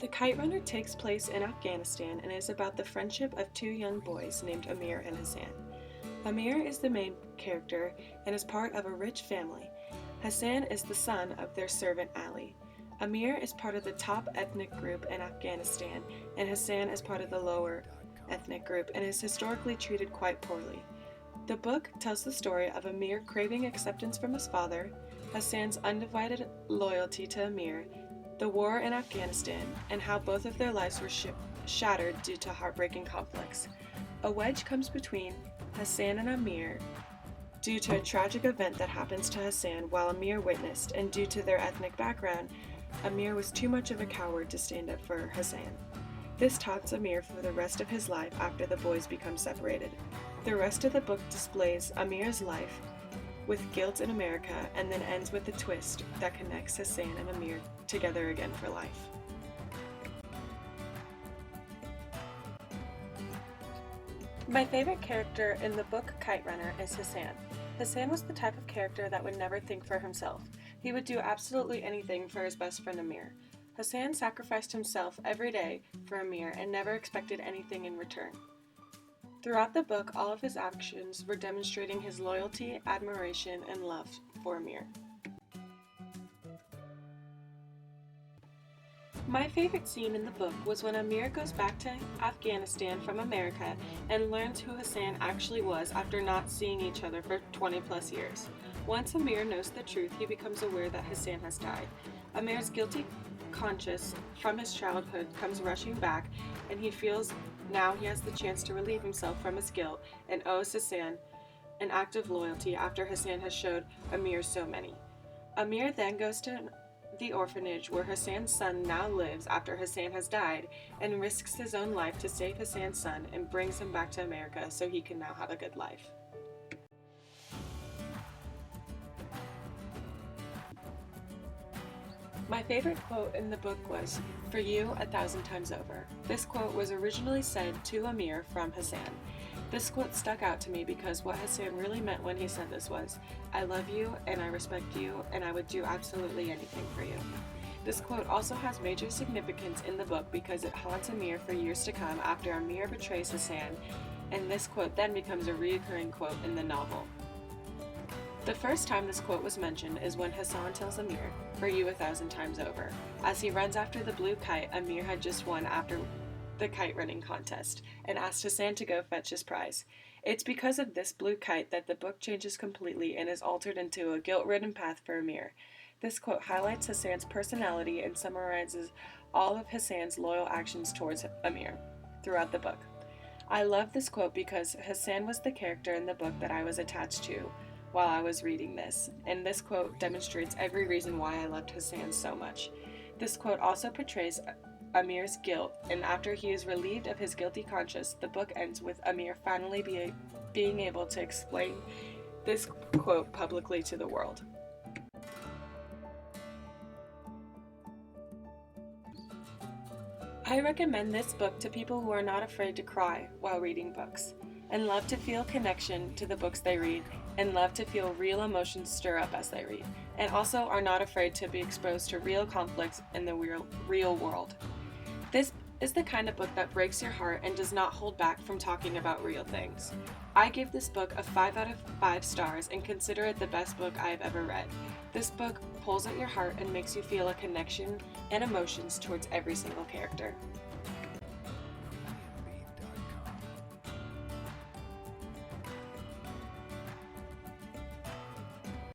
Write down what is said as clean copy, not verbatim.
The Kite Runner takes place in Afghanistan and is about the friendship of two young boys named Amir and Hassan. Amir is the main character and is part of a rich family. Hassan is the son of their servant Ali. Amir is part of the top ethnic group in Afghanistan, and Hassan is part of the lower ethnic group and is historically treated quite poorly. The book tells the story of Amir craving acceptance from his father, Hassan's undivided loyalty to Amir, the war in Afghanistan, and how both of their lives were shattered due to heartbreaking conflicts. A wedge comes between Hassan and Amir due to a tragic event that happens to Hassan while Amir witnessed, and due to their ethnic background, Amir was too much of a coward to stand up for Hassan. This taunts Amir for the rest of his life after the boys become separated. The rest of the book displays Amir's life with guilt in America and then ends with a twist that connects Hassan and Amir together again for life. My favorite character in the book Kite Runner is Hassan. Hassan was the type of character that would never think for himself. He would do absolutely anything for his best friend Amir. Hassan sacrificed himself every day for Amir and never expected anything in return. Throughout the book, all of his actions were demonstrating his loyalty, admiration, and love for Amir. My favorite scene in the book was when Amir goes back to Afghanistan from America and learns who Hassan actually was after not seeing each other for 20 plus years. Once Amir knows the truth, he becomes aware that Hassan has died. Amir's guilty conscience from his childhood comes rushing back, and he feels now he has the chance to relieve himself from his guilt and owes Hassan an act of loyalty after Hassan has showed Amir so many. Amir then goes to the orphanage where Hassan's son now lives after Hassan has died and risks his own life to save Hassan's son and brings him back to America so he can now have a good life. My favorite quote in the book was, "For you, 1,000 times over." This quote was originally said to Amir from Hassan. This quote stuck out to me because what Hassan really meant when he said this was, "I love you and I respect you and I would do absolutely anything for you." This quote also has major significance in the book because it haunts Amir for years to come after Amir betrays Hassan, and this quote then becomes a recurring quote in the novel. The first time this quote was mentioned is when Hassan tells Amir, "For you 1,000 times over," as he runs after the blue kite Amir had just won after the kite running contest, and asked Hassan to go fetch his prize. It's because of this blue kite that the book changes completely and is altered into a guilt-ridden path for Amir. This quote highlights Hassan's personality and summarizes all of Hassan's loyal actions towards Amir throughout the book. I love this quote because Hassan was the character in the book that I was attached to while I was reading this, and this quote demonstrates every reason why I loved Hassan so much. This quote also portrays Amir's guilt, and after he is relieved of his guilty conscience, the book ends with Amir finally being able to explain this quote publicly to the world. I recommend this book to people who are not afraid to cry while reading books, and love to feel connection to the books they read, and love to feel real emotions stir up as they read, and also are not afraid to be exposed to real conflicts in the real world. This is the kind of book that breaks your heart and does not hold back from talking about real things. I give this book a 5 out of 5 stars and consider it the best book I have ever read. This book pulls at your heart and makes you feel a connection and emotions towards every single character.